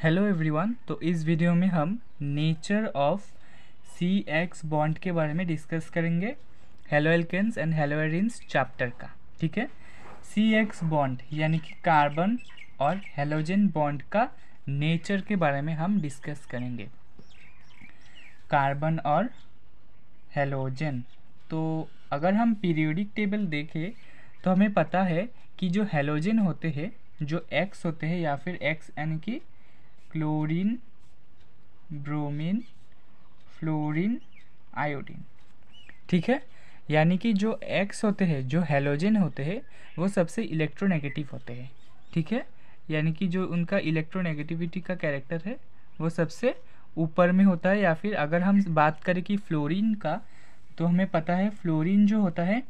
Hello everyone. तो इस video में हम नेचर ऑफ CX बॉन्ड के बारे में डिस्कस करेंगे, हेलोएल्केन्स एंड हेलोएरिन्स चैप्टर का। ठीक है, CX बॉन्ड यानी कि कार्बन और हेलोजन बॉन्ड का नेचर के बारे में हम डिस्कस करेंगे। कार्बन और हेलोजन, तो अगर हम पीरियोडिक टेबल देखें तो हमें पता है कि जो हेलोजन होते हैं, जो X होते हैं या फिर X यानी कि क्लोरीन, ब्रोमीन, फ्लोरीन, आयोडीन। ठीक है, यानी कि जो X होते हैं, जो हेलोजन होते हैं, वो सबसे इलेक्ट्रोनेगेटिव होते हैं। ठीक है, यानी कि जो उनका इलेक्ट्रोनेगेटिविटी का कैरेक्टर है वो सबसे ऊपर में होता है। या फिर अगर हम बात करें कि फ्लोरीन का, तो हमें पता है फ्लोरीन जो होता है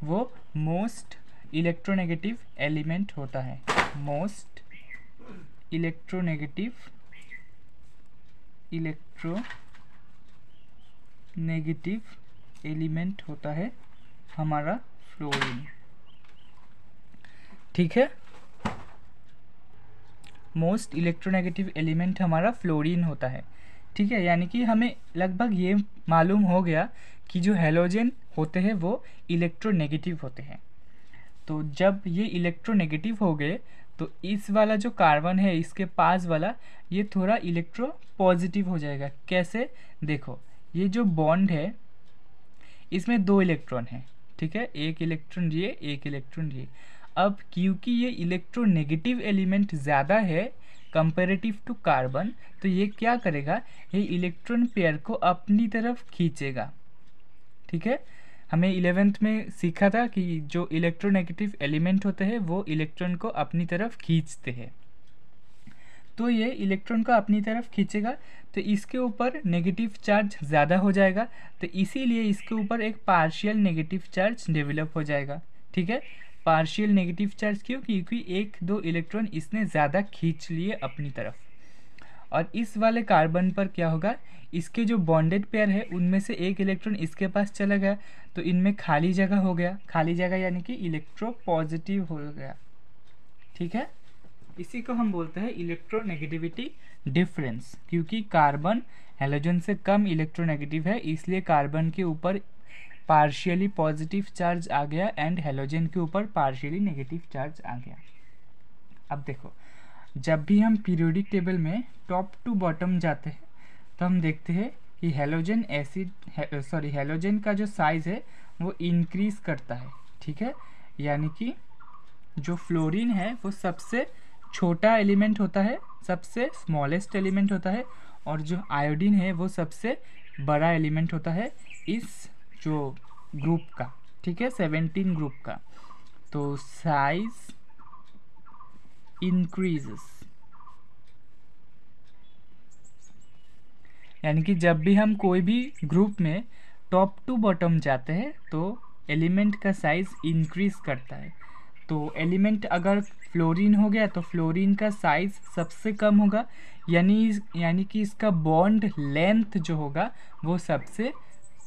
वो मोस्ट इलेक्ट्रोनेगेटिव एलिमेंट होता है। मोस्ट इलेक्ट्रोनेगेटिव एलिमेंट होता है हमारा फ्लोरीन। ठीक है, मोस्ट इलेक्ट्रोनेगेटिव एलिमेंट हमारा फ्लोरीन होता है। ठीक है, यानी कि हमें लगभग ये मालूम हो गया कि जो हेलोजन होते हैं वो इलेक्ट्रोनेगेटिव होते हैं। तो जब ये इलेक्ट्रोनेगेटिव हो गए तो इस वाला जो कार्बन है, इसके पास वाला, ये थोड़ा इलेक्ट्रो पॉजिटिव हो जाएगा। कैसे? देखो, ये जो बॉन्ड है इसमें 2 इलेक्ट्रॉन है। ठीक है, एक इलेक्ट्रॉन ये, एक इलेक्ट्रॉन ये। अब क्योंकि ये इलेक्ट्रोनेगेटिव एलिमेंट ज़्यादा है कंपैरेटिव टू कार्बन, तो ये क्या करेगा, ये इलेक्ट्रॉन पेयर को अपनी तरफ खींचेगा। ठीक है, हमें 11th में सीखा था कि जो इलेक्ट्रोनेगेटिव एलिमेंट होते हैं वो इलेक्ट्रॉन को अपनी तरफ खींचते हैं। तो ये इलेक्ट्रॉन को अपनी तरफ खींचेगा तो इसके ऊपर नेगेटिव चार्ज ज़्यादा हो जाएगा, तो इसीलिए इसके ऊपर एक पार्शियल नेगेटिव चार्ज डेवलप हो जाएगा। ठीक है, पार्शियल नेगेटिव चार्ज क्यों? क्योंकि 1-2 इलेक्ट्रॉन इसने ज़्यादा खींच लिए अपनी तरफ। और इस वाले कार्बन पर क्या होगा, इसके जो बॉन्डेड पेयर है उनमें से एक इलेक्ट्रॉन इसके पास चला गया तो इनमें खाली जगह हो गया। खाली जगह यानी कि इलेक्ट्रो पॉजिटिव हो गया। ठीक है, इसी को हम बोलते हैं इलेक्ट्रोनेगेटिविटी डिफरेंस। क्योंकि कार्बन हेलोजन से कम इलेक्ट्रोनेगेटिव है, इसलिए कार्बन के ऊपर पार्शियली पॉजिटिव चार्ज आ गया एंड हेलोजन के ऊपर पार्शियली नेगेटिव चार्ज आ गया। अब देखो, जब भी हम पीरियोडिक टेबल में टॉप टू बॉटम जाते हैं तो हम देखते हैं कि हेलोजन का जो साइज है वो इंक्रीज करता है। ठीक है, यानी कि जो फ्लोरीन है वो सबसे छोटा एलिमेंट होता है, सबसे स्मॉलेस्ट एलिमेंट होता है, और जो आयोडीन है वो सबसे बड़ा एलिमेंट होता है इस जो ग्रुप का। ठीक है, 17 ग्रुप का। तो साइज इंक्रीजेस, यानी कि जब भी हम कोई भी ग्रुप में टॉप टू बॉटम जाते हैं तो एलिमेंट का साइज इंक्रीज करता है। तो एलिमेंट अगर फ्लोरीन हो गया तो फ्लोरीन का साइज सबसे कम होगा, यानी कि इसका बॉन्ड लेंथ जो होगा वो सबसे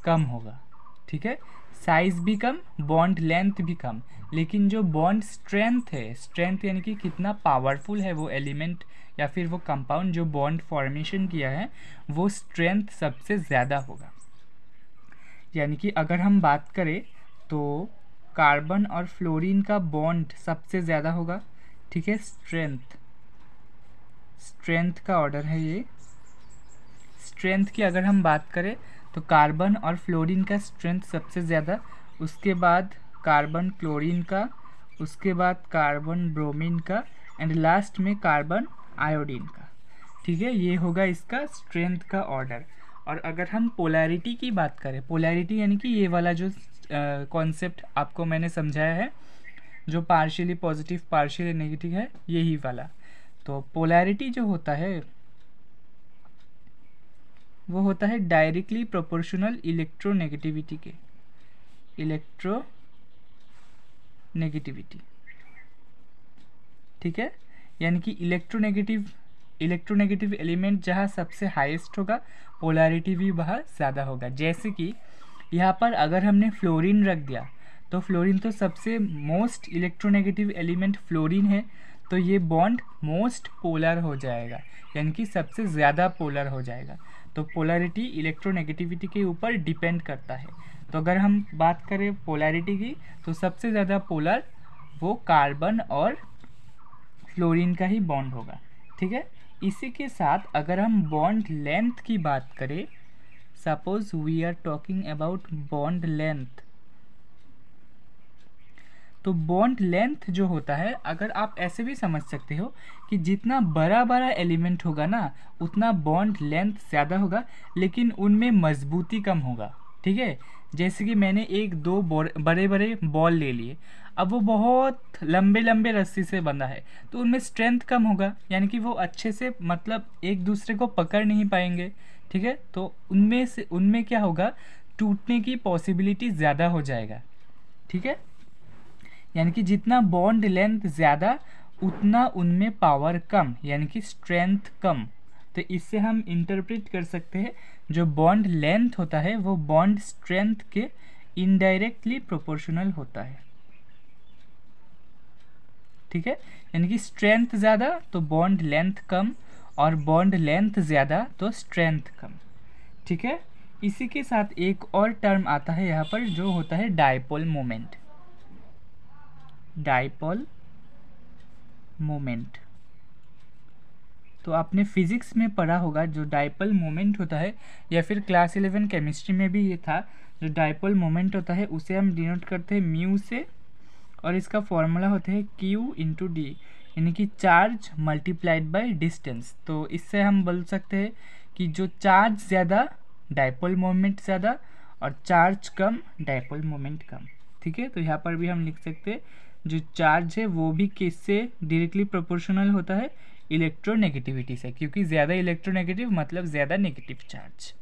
कम होगा। ठीक है, साइज भी कम, बॉन्ड लेंथ भी कम, लेकिन जो बॉन्ड स्ट्रेंथ है, स्ट्रेंथ यानी कि कितना पावरफुल है वो एलिमेंट या फिर वो कंपाउंड जो बॉन्ड फॉर्मेशन किया है, वो स्ट्रेंथ सबसे ज़्यादा होगा। यानी कि अगर हम बात करें तो कार्बन और फ्लोरीन का बॉन्ड सबसे ज़्यादा होगा। ठीक है, स्ट्रेंथ का ऑर्डर है ये। स्ट्रेंथ की अगर हम बात करें तो कार्बन और फ्लोरीन का स्ट्रेंथ सबसे ज़्यादा, उसके बाद कार्बन क्लोरीन का, उसके बाद कार्बन ब्रोमीन का, एंड लास्ट में कार्बन आयोडीन का। ठीक है, ये होगा इसका स्ट्रेंथ का ऑर्डर। और अगर हम पोलैरिटी की बात करें, पोलैरिटी यानी कि ये वाला जो कॉन्सेप्ट आपको मैंने समझाया है, जो पार्शियली पॉजिटिव पार्शियली नेगेटिव है, यही वाला। तो पोलैरिटी जो होता है वो होता है डायरेक्टली प्रोपोर्शनल इलेक्ट्रोनेगेटिविटी के, इलेक्ट्रोनेगेटिविटी। ठीक है, यानी कि इलेक्ट्रोनेगेटिव एलिमेंट जहाँ सबसे हाईएस्ट होगा, पोलैरिटी भी वहाँ ज़्यादा होगा। जैसे कि यहाँ पर अगर हमने फ्लोरीन रख दिया तो फ्लोरीन तो सबसे मोस्ट इलेक्ट्रोनेगेटिव एलिमेंट फ्लोरीन है, तो ये बॉन्ड मोस्ट पोलर हो जाएगा, यानी कि सबसे ज़्यादा पोलर हो जाएगा। तो पोलैरिटी इलेक्ट्रोनेगेटिविटी के ऊपर डिपेंड करता है। तो अगर हम बात करें पोलैरिटी की, तो सबसे ज़्यादा पोलर वो कार्बन और फ्लोरीन का ही बॉन्ड होगा, ठीक है। इसी के साथ अगर हम बॉन्ड लेंथ की बात करें, suppose we are talking about bond length, तो बॉन्ड लेंथ जो होता है, अगर आप ऐसे भी समझ सकते हो कि जितना बड़ा बड़ा एलिमेंट होगा ना, उतना बॉन्ड लेंथ ज़्यादा होगा, लेकिन उनमें मजबूती कम होगा, ठीक है। जैसे कि मैंने एक दो बड़े बड़े बॉल ले लिए, अब वो बहुत लंबे लंबे रस्सी से बंधा है, तो उनमें स्ट्रेंथ कम होगा, यानी कि वो अच्छे से मतलब एक दूसरे को पकड़ नहीं पाएंगे, ठीक है। तो उनमें क्या होगा, टूटने की पॉसिबिलिटी ज़्यादा हो जाएगा, ठीक है। यानी कि जितना बॉन्ड लेंथ ज़्यादा, उतना उनमें पावर कम, यानी कि स्ट्रेंथ कम। तो इससे हम इंटरप्रेट कर सकते हैं जो बॉन्ड लेंथ होता है वो बॉन्ड स्ट्रेंथ के इनडायरेक्टली प्रोपोर्शनल होता है, ठीक है। यानी कि स्ट्रेंथ ज़्यादा तो बॉन्ड लेंथ कम, और बॉन्ड लेंथ ज़्यादा तो स्ट्रेंथ कम, ठीक है। इसी के साथ एक और टर्म आता है यहाँ पर, जो होता है डायपोल मोमेंट। डायपोल मोमेंट तो आपने फिजिक्स में पढ़ा होगा, जो डायपोल मोमेंट होता है, या फिर क्लास 11 केमिस्ट्री में भी ये था। जो डायपोल मोमेंट होता है उसे हम डिनोट करते हैं म्यू से, और इसका फॉर्मूला होता है Q इंटू डी, यानी कि चार्ज मल्टीप्लाइड बाय डिस्टेंस। तो इससे हम बोल सकते हैं कि जो चार्ज ज़्यादा डायपोल मोमेंट ज़्यादा, और चार्ज कम डायपोल मोमेंट कम, ठीक है। तो यहाँ पर भी हम लिख सकते हैं जो चार्ज है वो भी किससे डायरेक्टली प्रोपोर्शनल होता है, इलेक्ट्रोनेगेटिविटी से, क्योंकि ज़्यादा इलेक्ट्रोनेगेटिव मतलब ज़्यादा नेगेटिव चार्ज।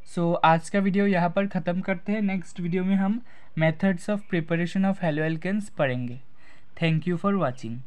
सो आज का वीडियो यहाँ पर ख़त्म करते हैं। नेक्स्ट वीडियो में हम methods of preparation of halo alkanes पढ़ेंगे। Thank you for watching.